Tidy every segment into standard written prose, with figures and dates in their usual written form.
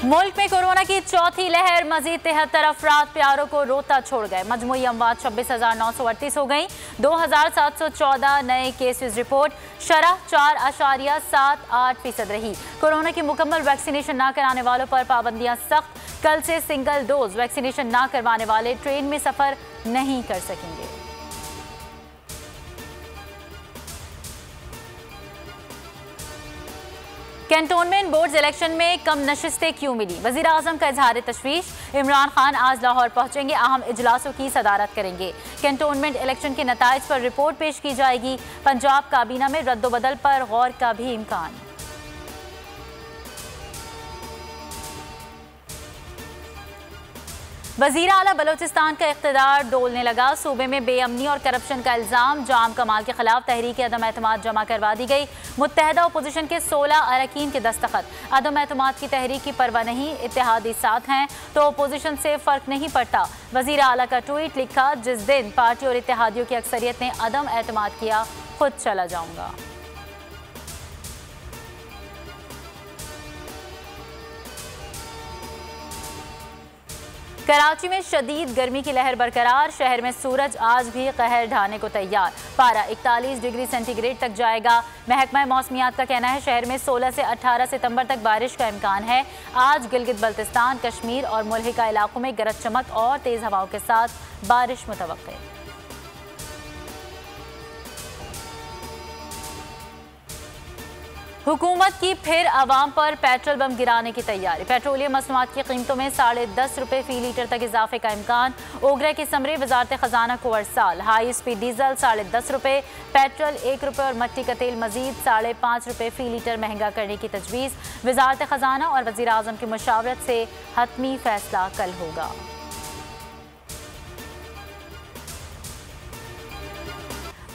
मुल्क में कोरोना की चौथी लहर, मजीद 73 अफराद प्यारों को रोता छोड़ गए। मजमूई अमवात 26,938 हो गई। 2,714 नए केसेस रिपोर्ट। शरह 4.78% रही। कोरोना की मुकम्मल वैक्सीनेशन न कराने वालों पर पाबंदियां सख्त। कल से सिंगल डोज वैक्सीनेशन न करवाने वाले ट्रेन में सफर नहीं कर सकेंगे। कैंटोनमेंट बोर्ड इलेक्शन में कम नशिस्तें क्यों मिली? वजीर आजम का इजहार तशवीश। इमरान खान आज लाहौर पहुंचेंगे, अहम इजलासों की सदारत करेंगे। कैंटोनमेंट इलेक्शन के नताइज पर रिपोर्ट पेश की जाएगी। पंजाब काबीना में रद्दोबदल पर गौर का भी इम्कान। वजीर आला बलोचिस्तान का इख्तिदार डोलने लगा। सूबे में बेअमनी और करप्शन का इल्जाम। जाम कमाल के खिलाफ तहरीक अदम एतमाद जमा करवा दी गई। मुत्तहदा अपोजिशन के 16 अरकान के दस्तखत। अदम एतमाद की तहरीक की परवाह नहीं, इत्तेहादी साथ हैं तो अपोजिशन से फर्क नहीं पड़ता। वजीर आला का ट्वीट लिखा, जिस दिन पार्टी और इत्तेहादियों की अक्सरियत ने अदम एतमाद किया, खुद चला जाऊंगा। कराची में शदीद गर्मी की लहर बरकरार। शहर में सूरज आज भी कहर ढाने को तैयार। पारा 41 डिग्री सेंटीग्रेड तक जाएगा। महकमा मौसमियात का कहना है शहर में 16 से 18 सितंबर तक बारिश का इम्कान है। आज गिलगित बल्तिस्तान, कश्मीर और मुल्हिका इलाकों में गरज चमक और तेज हवाओं के साथ बारिश मुतवक्के। हुकूमत की फिर आवाम पर पेट्रोल बम गिराने की तैयारी। पेट्रोलियम मसनूआत की कीमतों में 10.5 रुपये फी लीटर तक इजाफे का इम्कान। ओगरा के समरे वजारत खजाना को अरसाल। हाई स्पीड डीजल 10.5 रुपये, पेट्रोल 1 रुपये और मट्टी का तेल मजीद 5.5 रुपये फी लीटर महंगा करने की तजवीज़। वजारत खजाना और वज़ीर आज़म की मुशावरत से हतमी फैसला कल होगा।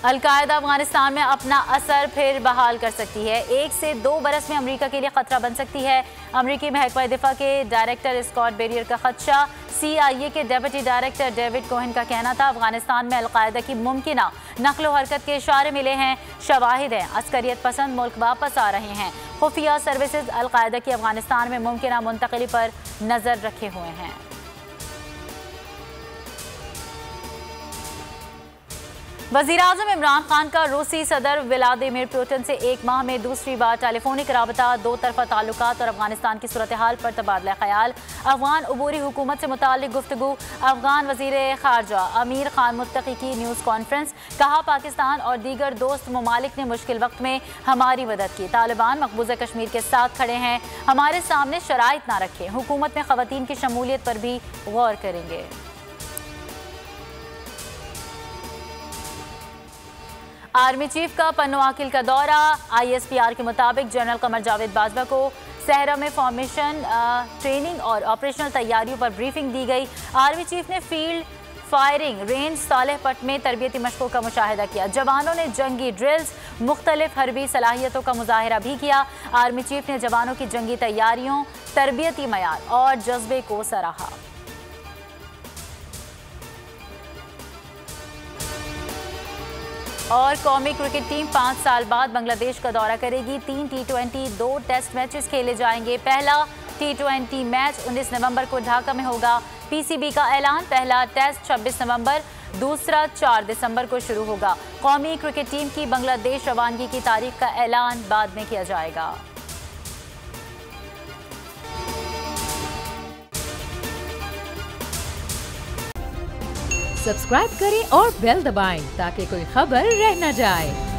अल-कायदा अफगानिस्तान में अपना असर फिर बहाल कर सकती है। 1 से 2 बरस में अमेरिका के लिए खतरा बन सकती है। अमेरिकी महकमा दिफा के डायरेक्टर स्कॉट बेरियर का खदशा। CIA के डेप्यूटी डायरेक्टर डेविड कोहेन का कहना था अफगानिस्तान में अल-कायदा की मुमकिना नकलो हरकत के इशारे मिले हैं, शवाहिद हैं। अस्करियत पसंद मुल्क वापस आ रहे हैं। खुफिया सर्विसेज अल-कायदा की अफगानिस्तान में मुमकिना मुंतकिली पर नजर रखे हुए हैं। वज़ीर आज़म इमरान खान का रूसी सदर व्लादिमीर पुतिन से 1 माह में दूसरी बार टेलीफोनिक राबता। 2 तरफ़ा ताल्लुकात और अफगानिस्तान की सूरत हाल पर तबादला ख्याल। अफगान अबूरी हुकूमत से मुताल्लिक गुफ्तगू। अफगान वज़ीर ख़ारजा अमीर खान मुत्तकी की न्यूज़ कॉन्फ्रेंस। कहा, पाकिस्तान और दीगर दोस्त ममालिक ने मुश्किल वक्त में हमारी मदद की। तालिबान मकबूजा कश्मीर के साथ खड़े हैं, हमारे सामने शराइत ना रखें। हुकूमत में ख़वातीन की शमूलियत पर भी गौर करेंगे। आर्मी चीफ का पन्नो आकिल का दौरा। ISPR के मुताबिक जनरल कमर जावेद बाजवा को सहरा में फॉर्मेशन, ट्रेनिंग और ऑपरेशनल तैयारियों पर ब्रीफिंग दी गई। आर्मी चीफ ने फील्ड फायरिंग रेंज सालेहपट में तरबियती मशकों का मुशाहिदा किया। जवानों ने जंगी ड्रिल्स, मुख्तलिफ हरबी सलाहियतों का मुजाहिरा भी किया। आर्मी चीफ ने जवानों की जंगी तैयारियों, तरबियती मयार और जज्बे को सराहा। और कौमी क्रिकेट टीम 5 साल बाद बांग्लादेश का दौरा करेगी। 3 T20, 2 टेस्ट मैचेस खेले जाएंगे। पहला T20 मैच 19 नवंबर को ढाका में होगा। PCB का ऐलान, पहला टेस्ट 26 नवंबर, दूसरा 4 दिसंबर को शुरू होगा। कौमी क्रिकेट टीम की बांग्लादेश रवानगी की तारीख का ऐलान बाद में किया जाएगा। सब्सक्राइब करें और बेल दबाएं ताकि कोई खबर रह न जाए।